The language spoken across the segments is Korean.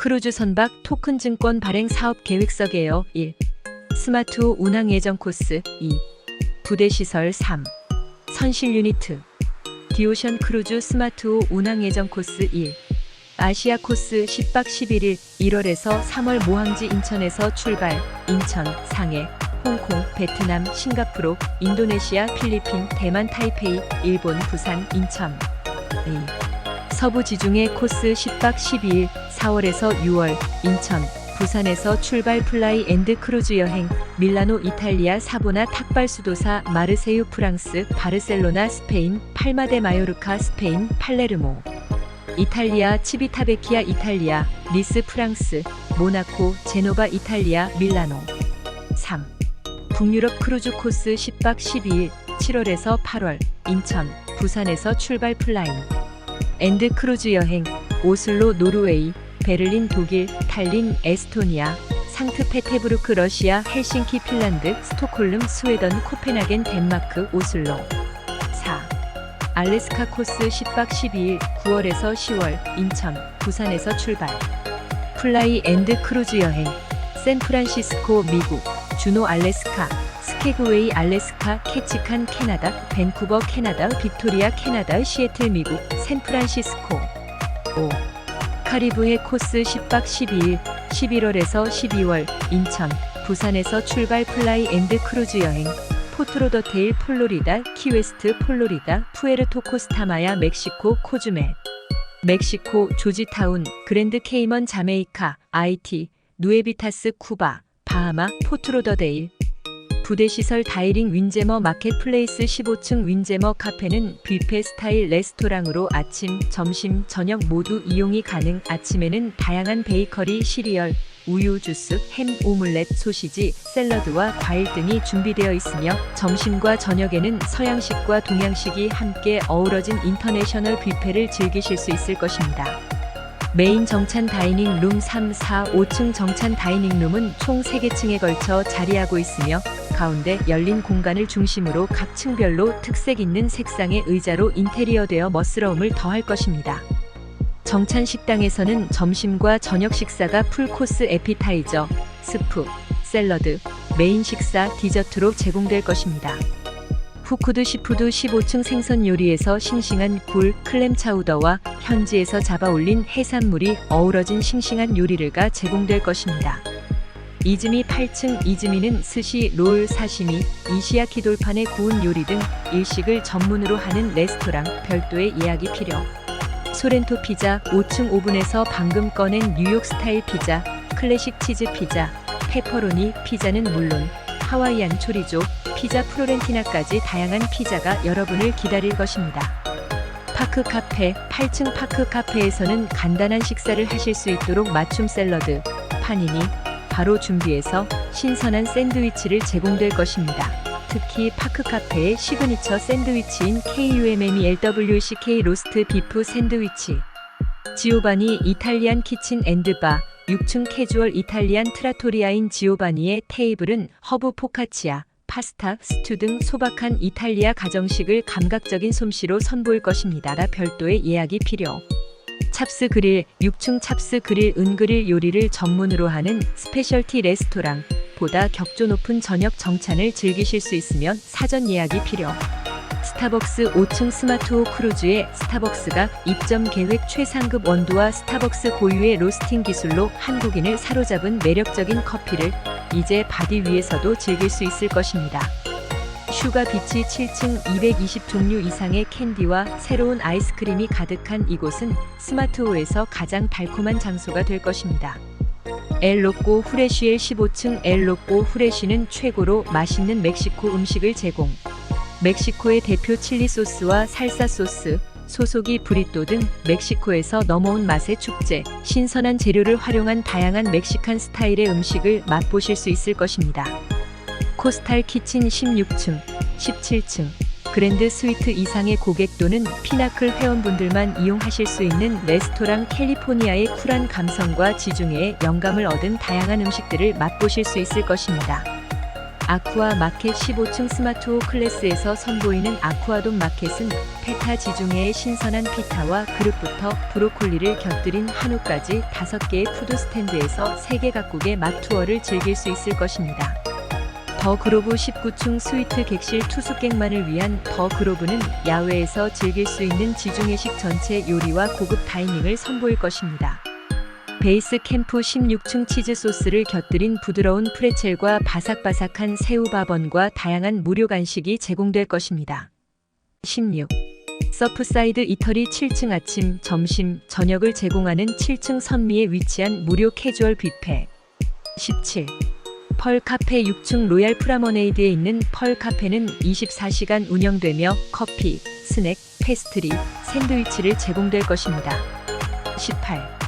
크루즈 선박 토큰증권 발행 사업 계획서 개요 1. 스마트호 운항 예정 코스 2. 부대 시설 3. 선실 유니트 디오션 크루즈 스마트호 운항 예정 코스 1. 아시아 코스 10박 11일 1월에서 3월 모항지 인천에서 출발 인천, 상해, 홍콩, 베트남, 싱가포르, 인도네시아, 필리핀, 대만, 타이페이, 일본, 부산, 인천 2. 서부 지중해 코스 10박 12일 4월에서 6월 인천, 부산에서 출발 플라이 앤드 크루즈 여행 밀라노 이탈리아 사보나 탁발 수도사 마르세유 프랑스 바르셀로나 스페인 팔마 데 마요르카 스페인 팔레르모 이탈리아 치비타베키아 이탈리아 니스 프랑스 모나코 제노바 이탈리아 밀라노 3. 북유럽 크루즈 코스 10박 12일 7월에서 8월 인천, 부산에서 출발 플라잉 앤드 크루즈 여행 오슬로 노르웨이 베를린 독일, 탈린 에스토니아, 상트페테부르크 러시아, 헬싱키 핀란드, 스톡홀름 스웨덴, 코펜하겐 덴마크, 오슬로 4. 알래스카 코스 10박 12일 9월에서 10월 인천, 부산에서 출발 플라이 앤드 크루즈 여행 샌프란시스코 미국, 주노 알래스카, 스케그웨이 알래스카, 캐치칸 캐나다, 밴쿠버 캐나다, 빅토리아 캐나다, 시애틀 미국, 샌프란시스코 5. 카리브해 코스 10박 12일 11월에서 12월 인천, 부산에서 출발 플라이 앤드 크루즈 여행 포트로더테일 플로리다, 키웨스트 플로리다, 푸에르토 코스타마야 멕시코 코주멜 멕시코 조지타운, 그랜드 케이먼 자메이카, 아이티, 누에비타스 쿠바, 바하마, 포트로더데일 부대시설 다이링 윈제머 마켓플레이스 15층 윈제머 카페는 뷔페 스타일 레스토랑으로 아침, 점심, 저녁 모두 이용이 가능 아침에는 다양한 베이커리, 시리얼, 우유, 주스, 햄, 오믈렛, 소시지, 샐러드와 과일 등이 준비되어 있으며 점심과 저녁에는 서양식과 동양식이 함께 어우러진 인터내셔널 뷔페를 즐기실 수 있을 것입니다. 메인 정찬 다이닝 룸 3, 4, 5층 정찬 다이닝 룸은 총 3개 층에 걸쳐 자리하고 있으며 가운데 열린 공간을 중심으로 각 층별로 특색 있는 색상의 의자로 인테리어되어 멋스러움을 더할 것입니다. 정찬 식당에서는 점심과 저녁 식사가 풀코스 에피타이저, 스프, 샐러드, 메인 식사, 디저트로 제공될 것입니다. 후쿠드 시푸드 15층 생선 요리에서 싱싱한 굴, 클램 차우더와 현지에서 잡아 올린 해산물이 어우러진 싱싱한 요리가 제공될 것입니다. 이즈미 8층 이즈미는 스시, 롤, 사시미, 이시야키 돌판에 구운 요리 등 일식을 전문으로 하는 레스토랑 별도의 예약이 필요. 소렌토 피자 5층 오븐에서 방금 꺼낸 뉴욕 스타일 피자, 클래식 치즈 피자, 페퍼로니 피자는 물론 하와이안 초리조, 피자 플로렌티나까지 다양한 피자가 여러분을 기다릴 것입니다. 파크 카페 8층 파크 카페에서는 간단한 식사를 하실 수 있도록 맞춤 샐러드, 파니니, 바로 준비해서 신선한 샌드위치를 제공될 것입니다. 특히 파크 카페의 시그니처 샌드위치인 KUMMELWCK 로스트 비프 샌드위치 지오바니 이탈리안 키친 앤드 바 6층 캐주얼 이탈리안 트라토리아인 지오바니의 테이블은 허브 포카치아, 파스타, 스튜 등 소박한 이탈리아 가정식을 감각적인 솜씨로 선보일 것입니다. 별도의 예약이 필요. 찹스 그릴 6층 찹스 그릴 은그릴 요리를 전문으로 하는 스페셜티 레스토랑 보다 격조 높은 저녁 정찬을 즐기실 수 있으면 사전 예약이 필요. 스타벅스 5층 스마트호 크루즈에 스타벅스가 입점 계획 최상급 원두와 스타벅스 고유의 로스팅 기술로 한국인을 사로잡은 매력적인 커피를 이제 바디 위에서도 즐길 수 있을 것입니다. 슈가 비치 7층 220종류 이상의 캔디와 새로운 아이스크림이 가득한 이곳은 스마트호에서 가장 달콤한 장소가 될 것입니다. 엘 로꼬 후레쉬의 15층 엘 로꼬 후레쉬는 최고로 맛있는 멕시코 음식을 제공. 멕시코의 대표 칠리 소스와 살사 소스, 소고기 브리또 등 멕시코에서 넘어온 맛의 축제, 신선한 재료를 활용한 다양한 멕시칸 스타일의 음식을 맛보실 수 있을 것입니다. 코스탈 키친 16층, 17층, 그랜드 스위트 이상의 고객 또는 피나클 회원분들만 이용하실 수 있는 레스토랑 캘리포니아의 쿨한 감성과 지중해의 영감을 얻은 다양한 음식들을 맛보실 수 있을 것입니다. 아쿠아 마켓 15층 스마트호 클래스에서 선보이는 아쿠아돔 마켓은 페타 지중해의 신선한 피타와 그릇부터 브로콜리를 곁들인 한우까지 5개의 푸드 스탠드에서 세계 각국의 맛 투어를 즐길 수 있을 것입니다. 더 그로브 19층 스위트 객실 투숙객만을 위한 더 그로브는 야외에서 즐길 수 있는 지중해식 전체 요리와 고급 다이닝을 선보일 것입니다. 베이스 캠프 16층 치즈 소스를 곁들인 부드러운 프레첼과 바삭바삭한 새우 바번과 다양한 무료 간식이 제공될 것입니다. 16. 서프사이드 이터리 7층 아침, 점심, 저녁을 제공하는 7층 선미에 위치한 무료 캐주얼 뷔페. 17. 펄 카페 6층 로얄 프라머네이드에 있는 펄 카페는 24시간 운영되며 커피, 스낵, 페스트리, 샌드위치를 제공될 것입니다. 18.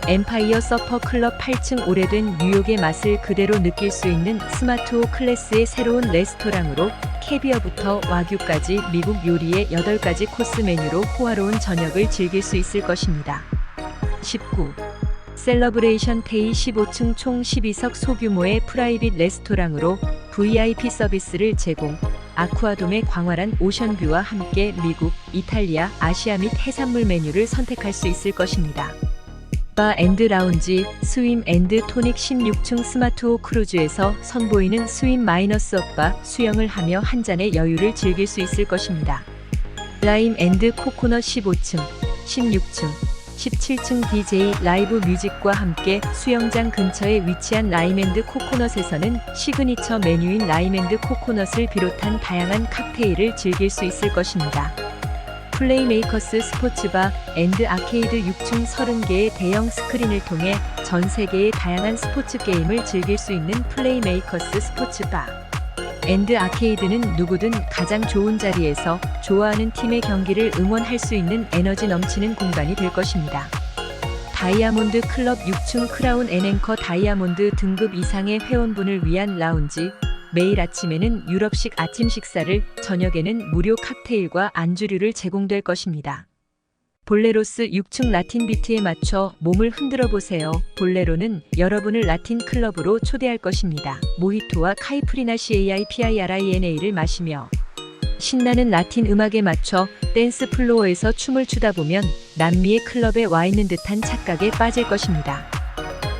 엠파이어 서퍼 클럽 8층 오래된 뉴욕의 맛을 그대로 느낄 수 있는 스마트호 클래스의 새로운 레스토랑으로 캐비어부터 와규까지 미국 요리의 8가지 코스 메뉴로 호화로운 저녁을 즐길 수 있을 것입니다. 19. 셀러브레이션 테이 15층 총 12석 소규모의 프라이빗 레스토랑으로 VIP 서비스를 제공, 아쿠아돔의 광활한 오션뷰와 함께 미국, 이탈리아, 아시아 및 해산물 메뉴를 선택할 수 있을 것입니다. 바 앤드 라운지, 스윈 앤드 토닉 16층 스마트호 크루즈에서 선보이는 스윈 마이너스 업바 수영을 하며 한 잔의 여유를 즐길 수 있을 것입니다. 라임 앤드 코코넛 15층, 16층, 17층 DJ 라이브 뮤직과 함께 수영장 근처에 위치한 라임앤드 코코넛에서는 시그니처 메뉴인 라임앤드 코코넛을 비롯한 다양한 칵테일을 즐길 수 있을 것입니다. 플레이메이커스 스포츠바 앤드 아케이드 6층 30개의 대형 스크린을 통해 전 세계의 다양한 스포츠 게임을 즐길 수 있는 플레이메이커스 스포츠바 앤드 아케이드는 누구든 가장 좋은 자리에서 좋아하는 팀의 경기를 응원할 수 있는 에너지 넘치는 공간이 될 것입니다. 다이아몬드 클럽 6층 크라운 앤앵커 다이아몬드 등급 이상의 회원분을 위한 라운지, 매일 아침에는 유럽식 아침 식사를, 저녁에는 무료 칵테일과 안주류를 제공될 것입니다. 볼레로스 6층 라틴 비트에 맞춰 몸을 흔들어 보세요. 볼레로는 여러분을 라틴 클럽으로 초대할 것입니다. 모히토와 카이프리나 CAIPIRINA를 마시며 신나는 라틴 음악에 맞춰 댄스 플로어에서 춤을 추다 보면 남미의 클럽에 와 있는 듯한 착각에 빠질 것입니다.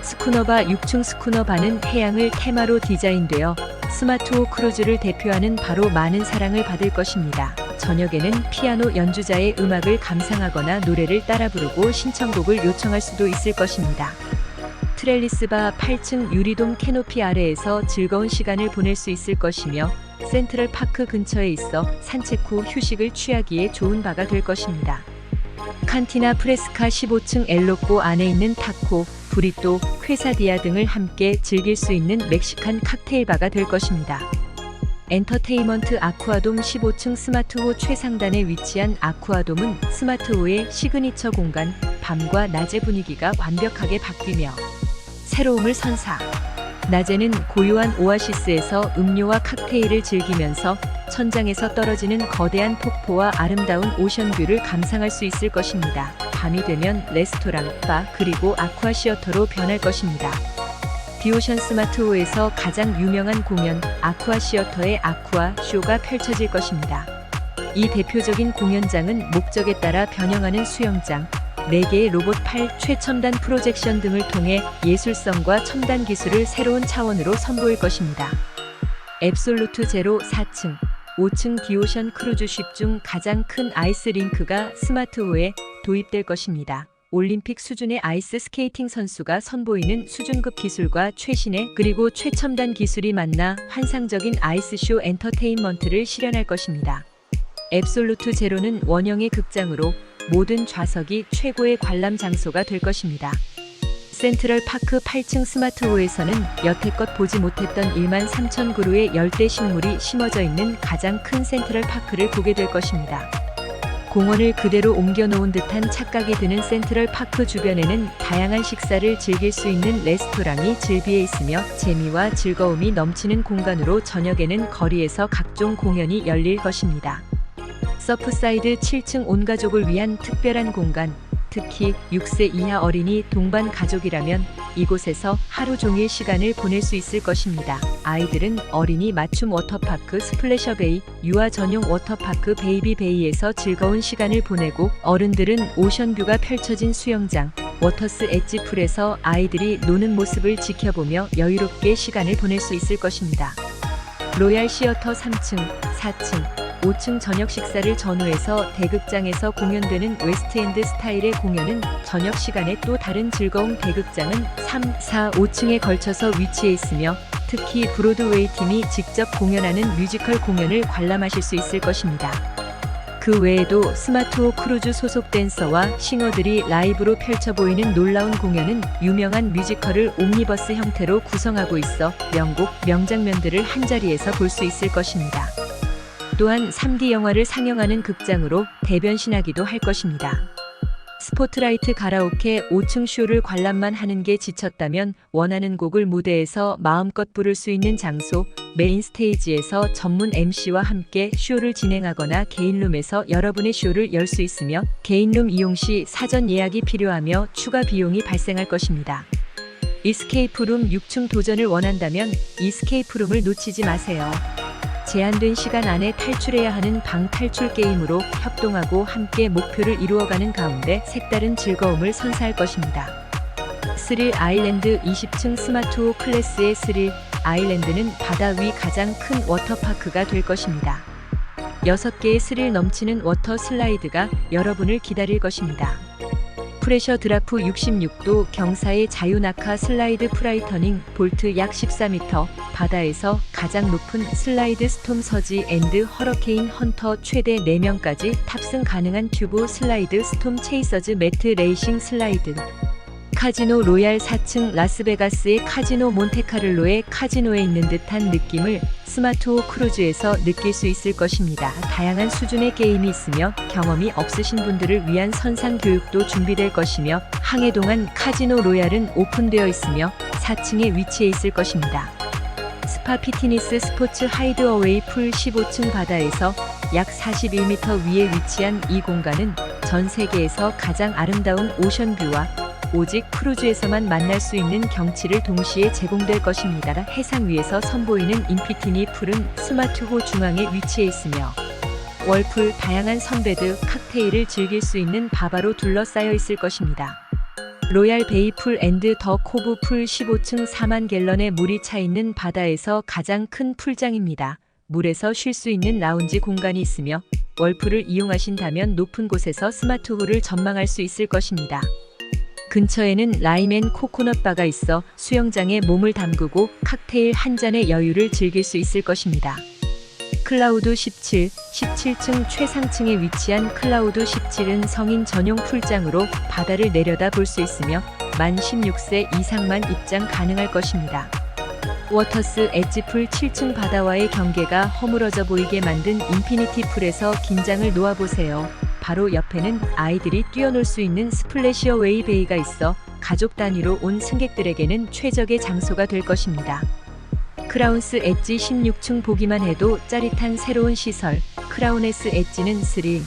스쿠너바 6층 스쿠너바는 해양을 테마로 디자인되어 스마트호 크루즈를 대표하는 바로 많은 사랑을 받을 것입니다. 저녁에는 피아노 연주자의 음악을 감상하거나 노래를 따라 부르고 신청곡을 요청할 수도 있을 것입니다. 트렐리스바 8층 유리돔 캐노피 아래에서 즐거운 시간을 보낼 수 있을 것이며 센트럴 파크 근처에 있어 산책 후 휴식을 취하기에 좋은 바가 될 것입니다. 칸티나 프레스카 15층 엘로꼬 안에 있는 타코, 브리또, 퀘사디아 등을 함께 즐길 수 있는 멕시칸 칵테일 바가 될 것입니다. 엔터테인먼트 아쿠아돔 15층 스마트호 최상단에 위치한 아쿠아돔은 스마트호의 시그니처 공간, 밤과 낮의 분위기가 완벽하게 바뀌며 새로움을 선사. 낮에는 고요한 오아시스에서 음료와 칵테일을 즐기면서 천장에서 떨어지는 거대한 폭포와 아름다운 오션뷰를 감상할 수 있을 것입니다. 밤이 되면 레스토랑, 바, 그리고 아쿠아 시어터로 변할 것입니다. 디오션 스마트호에서 가장 유명한 공연, 아쿠아 시어터의 아쿠아 쇼가 펼쳐질 것입니다. 이 대표적인 공연장은 목적에 따라 변형하는 수영장, 4개의 로봇 팔, 최첨단 프로젝션 등을 통해 예술성과 첨단 기술을 새로운 차원으로 선보일 것입니다. 앱솔루트 제로 4층, 5층 디오션 크루즈쉽 중 가장 큰 아이스 링크가 스마트호에 도입될 것입니다. 올림픽 수준의 아이스 스케이팅 선수가 선보이는 수준급 기술과 최신의 그리고 최첨단 기술이 만나 환상적인 아이스쇼 엔터테인먼트를 실현할 것입니다. 앱솔루트 제로는 원형의 극장으로 모든 좌석이 최고의 관람 장소가 될 것입니다. 센트럴 파크 8층 스마트호에서는 여태껏 보지 못했던 1만 3천 그루의 열대 식물이 심어져 있는 가장 큰 센트럴 파크를 보게 될 것입니다. 공원을 그대로 옮겨놓은 듯한 착각이 드는 센트럴 파크 주변에는 다양한 식사를 즐길 수 있는 레스토랑이 즐비해 있으며 재미와 즐거움이 넘치는 공간으로 저녁에는 거리에서 각종 공연이 열릴 것입니다. 서프사이드 7층 온 가족을 위한 특별한 공간, 특히 6세 이하 어린이 동반 가족이라면 이곳에서 하루 종일 시간을 보낼 수 있을 것입니다. 아이들은 어린이 맞춤 워터파크 스플래셔 베이, 유아 전용 워터파크 베이비 베이에서 즐거운 시간을 보내고, 어른들은 오션뷰가 펼쳐진 수영장, 워터스 엣지 풀에서 아이들이 노는 모습을 지켜보며 여유롭게 시간을 보낼 수 있을 것입니다. 로얄 시어터 3층, 4층, 5층 저녁 식사를 전후해서 대극장에서 공연되는 웨스트엔드 스타일의 공연은 저녁 시간에 또 다른 즐거움. 대극장은 3, 4, 5층에 걸쳐서 위치해 있으며 특히 브로드웨이 팀이 직접 공연하는 뮤지컬 공연을 관람하실 수 있을 것입니다. 그 외에도 스마트호 크루즈 소속 댄서와 싱어들이 라이브로 펼쳐 보이는 놀라운 공연은 유명한 뮤지컬을 옴니버스 형태로 구성하고 있어 명곡, 명장면들을 한자리에서 볼 수 있을 것입니다. 또한 3D 영화를 상영하는 극장으로 대변신하기도 할 것입니다. 스포트라이트 가라오케 5층 쇼를 관람만 하는 게 지쳤다면 원하는 곡을 무대에서 마음껏 부를 수 있는 장소, 메인 스테이지에서 전문 MC와 함께 쇼를 진행하거나 개인룸에서 여러분의 쇼를 열 수 있으며 개인룸 이용 시 사전 예약이 필요하며 추가 비용이 발생할 것입니다. 이스케이프룸 6층 도전을 원한다면 이스케이프룸을 놓치지 마세요. 제한된 시간 안에 탈출해야 하는 방 탈출 게임으로 협동하고 함께 목표를 이루어가는 가운데 색다른 즐거움을 선사할 것입니다. 스릴 아일랜드 20층 스마트호 클래스의 스릴 아일랜드는 바다 위 가장 큰 워터파크가 될 것입니다. 6개의 스릴 넘치는 워터 슬라이드가 여러분을 기다릴 것입니다. 프레셔 드라프 66도 경사의 자유낙하 슬라이드 프라이터닝 볼트 약 14m, 바다에서 가장 높은 슬라이드 스톰 서지 앤드 허러케인 헌터 최대 4명까지 탑승 가능한 튜브 슬라이드 스톰 체이서즈 매트 레이싱 슬라이드. 카지노 로얄 4층 라스베가스의 카지노 몬테카를로의 카지노에 있는 듯한 느낌을 스마트호 크루즈에서 느낄 수 있을 것입니다. 다양한 수준의 게임이 있으며 경험이 없으신 분들을 위한 선상 교육도 준비될 것이며 항해 동안 카지노 로얄은 오픈되어 있으며 4층에 위치해 있을 것입니다. 스파 피트니스 스포츠 하이드어웨이 풀 15층 바다에서 약 41m 위에 위치한 이 공간은 전 세계에서 가장 아름다운 오션뷰와 오직 크루즈에서만 만날 수 있는 경치를 동시에 제공될 것입니다. 해상 위에서 선보이는 인피니티 풀은 스마트호 중앙에 위치해 있으며 월풀, 다양한 선베드, 칵테일을 즐길 수 있는 바바로 둘러싸여 있을 것입니다. 로얄 베이 풀 앤드 더 코브 풀 15층 4만 갤런의 물이 차 있는 바다에서 가장 큰 풀장입니다. 물에서 쉴 수 있는 라운지 공간이 있으며 월풀을 이용하신다면 높은 곳에서 스마트호를 전망할 수 있을 것입니다. 근처에는 라임앤 코코넛 바가 있어 수영장에 몸을 담그고 칵테일 한 잔의 여유를 즐길 수 있을 것입니다. 클라우드 17, 17층 최상층에 위치한 클라우드 17은 성인 전용 풀장으로 바다를 내려다 볼 수 있으며 만 16세 이상만 입장 가능할 것입니다. 워터스 엣지 풀 7층 바다와의 경계가 허물어져 보이게 만든 인피니티 풀에서 긴장을 놓아보세요. 바로 옆에는 아이들이 뛰어놀 수 있는 스플래시어 웨이 베이가 있어 가족 단위로 온 승객들에게는 최적의 장소가 될 것입니다. 크라운스 엣지 16층 보기만 해도 짜릿한 새로운 시설, 크라운스 엣지는 스릴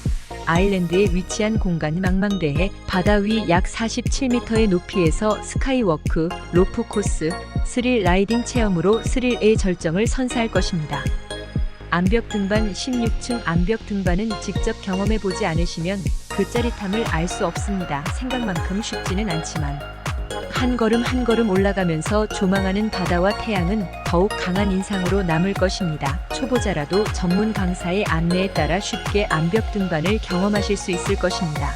아일랜드에 위치한 공간 망망대해 바다 위 약 47m의 높이에서 스카이워크, 로프 코스, 스릴 라이딩 체험으로 스릴의 절정을 선사할 것입니다. 암벽 등반 16층 암벽 등반은 직접 경험해보지 않으시면 그 짜릿함을 알 수 없습니다. 생각만큼 쉽지는 않지만 한 걸음 한 걸음 올라가면서 조망하는 바다와 태양은 더욱 강한 인상으로 남을 것입니다. 초보자라도 전문 강사의 안내에 따라 쉽게 암벽 등반을 경험하실 수 있을 것입니다.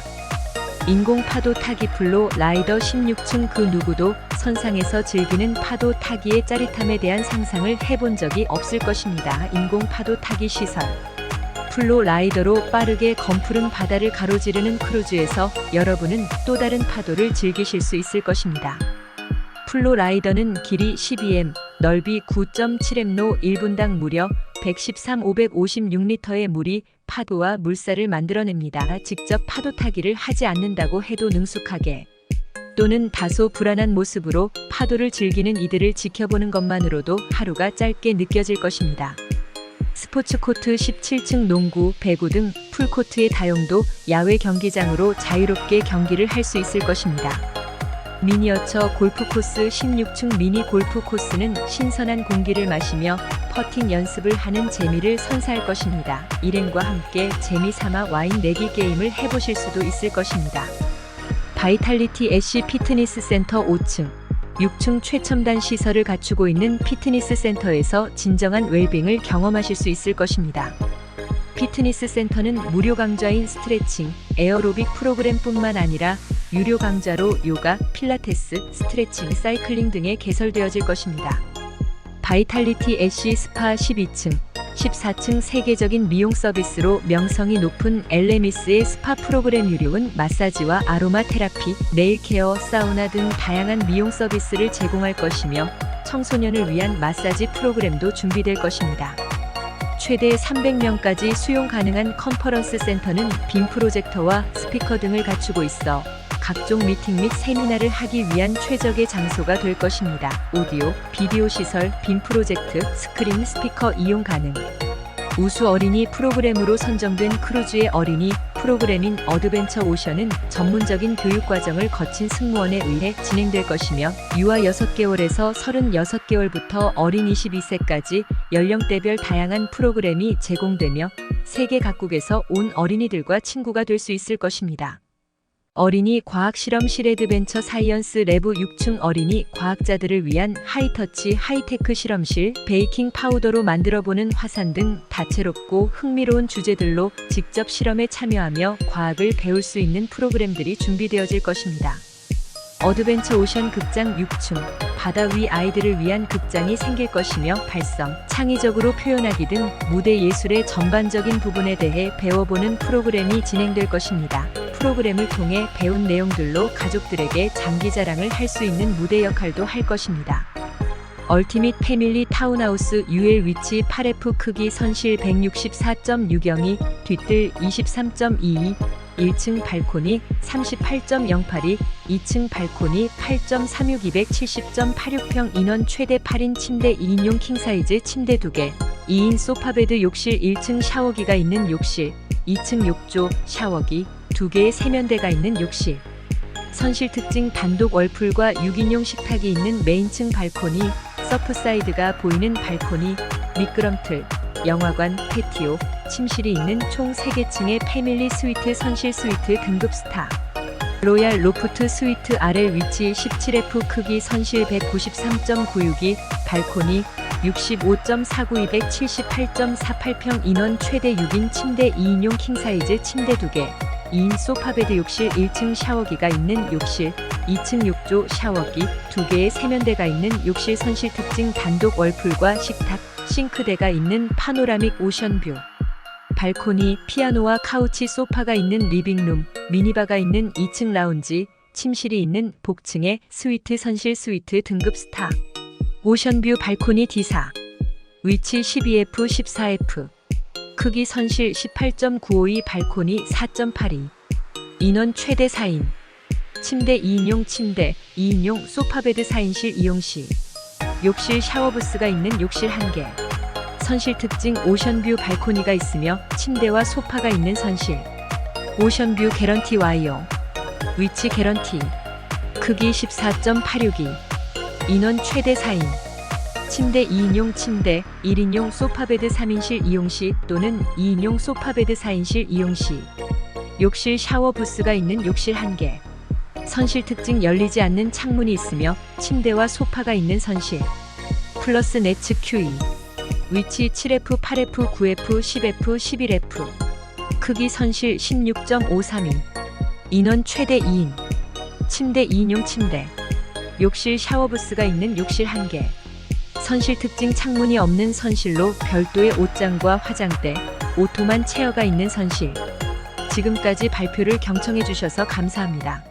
인공 파도 타기 플로 라이더 16층 그 누구도 선상에서 즐기는 파도 타기의 짜릿함에 대한 상상을 해본 적이 없을 것입니다. 인공 파도 타기 시설 플로 라이더로 빠르게 검푸른 바다를 가로지르는 크루즈에서 여러분은 또 다른 파도를 즐기실 수 있을 것입니다. 플로 라이더는 길이 12m, 넓이 9.7m로 1분당 무려 113,556리터의 물이 파도와 물살을 만들어냅니다. 직접 파도 타기를 하지 않는다고 해도 능숙하게 또는 다소 불안한 모습으로 파도를 즐기는 이들을 지켜보는 것만으로도 하루가 짧게 느껴질 것입니다. 스포츠코트 17층 농구, 배구 등 풀코트의 다용도 야외 경기장으로 자유롭게 경기를 할 수 있을 것입니다. 미니어처 골프코스 16층 미니 골프코스는 신선한 공기를 마시며 퍼팅 연습을 하는 재미를 선사할 것입니다. 일행과 함께 재미삼아 와인 내기 게임을 해보실 수도 있을 것입니다. 바이탈리티 애쉬 피트니스 센터 5층, 6층 최첨단 시설을 갖추고 있는 피트니스 센터에서 진정한 웰빙을 경험하실 수 있을 것입니다. 피트니스 센터는 무료 강좌인 스트레칭, 에어로빅 프로그램뿐만 아니라 유료 강좌로 요가, 필라테스, 스트레칭, 사이클링 등에 개설되어질 것입니다. 바이탈리티 애쉬 스파 12층, 14층 세계적인 미용 서비스로 명성이 높은 엘레미스의 스파 프로그램 유료은 마사지와 아로마 테라피, 네일 케어, 사우나 등 다양한 미용 서비스를 제공할 것이며 청소년을 위한 마사지 프로그램도 준비될 것입니다. 최대 300명까지 수용 가능한 컨퍼런스 센터는 빔 프로젝터와 스피커 등을 갖추고 있어 각종 미팅 및 세미나를 하기 위한 최적의 장소가 될 것입니다. 오디오, 비디오 시설, 빔 프로젝트, 스크린, 스피커 이용 가능. 우수 어린이 프로그램으로 선정된 크루즈의 어린이 프로그램인 어드벤처 오션은 전문적인 교육 과정을 거친 승무원에 의해 진행될 것이며 유아 6개월에서 36개월부터 어린 22세까지 연령대별 다양한 프로그램이 제공되며 세계 각국에서 온 어린이들과 친구가 될 수 있을 것입니다. 어린이 과학실험실 애드벤처 사이언스 랩 6층 어린이 과학자들을 위한 하이터치 하이테크 실험실, 베이킹 파우더로 만들어보는 화산 등 다채롭고 흥미로운 주제들로 직접 실험에 참여하며 과학을 배울 수 있는 프로그램들이 준비되어질 것입니다. 어드벤처 오션 극장 6층, 바다 위 아이들을 위한 극장이 생길 것이며 발성, 창의적으로 표현하기 등 무대 예술의 전반적인 부분에 대해 배워보는 프로그램이 진행될 것입니다. 프로그램을 통해 배운 내용들로 가족들에게 장기 자랑을 할 수 있는 무대 역할도 할 것입니다. 얼티밋 패밀리 타운하우스 UL 위치 8F 크기 선실 164.602, 뒤뜰 23.22, 1층 발코니 38.082, 2층 발코니 8.36 270.86평 인원 최대 8인 침대 2인용 킹사이즈 침대 2개, 2인 소파베드 욕실 1층 샤워기가 있는 욕실, 2층 욕조, 샤워기, 2개의 세면대가 있는 욕실. 선실 특징 단독 월풀과 6인용 식탁이 있는 메인층 발코니, 서프사이드가 보이는 발코니, 미끄럼틀, 영화관, 패티오, 침실이 있는 총 3개층의 패밀리 스위트 선실 스위트 등급 스타. 로얄 로프트 스위트 RL 위치 17F 크기 선실 193.962, 발코니 65.49 278.48평 인원 최대 6인 침대 2인용 킹사이즈 침대 2개, 2인 소파베드 욕실 1층 샤워기가 있는 욕실, 2층 욕조 샤워기, 2개의 세면대가 있는 욕실 선실 특징 단독 월풀과 식탁, 싱크대가 있는 파노라믹 오션뷰. 발코니, 피아노와 카우치 소파가 있는 리빙룸, 미니바가 있는 2층 라운지, 침실이 있는 복층의 스위트 선실 스위트 등급 스타. 오션뷰 발코니 D4. 위치 12F 14F. 크기 선실 18.952 발코니 4.82. 인원 최대 4인. 침대 2인용 침대, 2인용 소파베드 4인실 이용시. 욕실 샤워부스가 있는 욕실 1개. 선실 특징 오션뷰 발코니가 있으며 침대와 소파가 있는 선실. 오션뷰 개런티 와이어. 위치 개런티. 크기 14.862. 인원 최대 4인. 침대 2인용 침대, 1인용 소파베드 3인실 이용시 또는 2인용 소파베드 4인실 이용시. 욕실 샤워 부스가 있는 욕실 1개. 선실 특징 열리지 않는 창문이 있으며 침대와 소파가 있는 선실. 플러스 네츠 QE. 위치 7F, 8F, 9F, 10F, 11F. 크기 선실 16.532. 인원 최대 2인. 침대 2인용 침대. 욕실 샤워부스가 있는 욕실 1개. 선실 특징 창문이 없는 선실로 별도의 옷장과 화장대, 오토만 체어가 있는 선실. 지금까지 발표를 경청해 주셔서 감사합니다.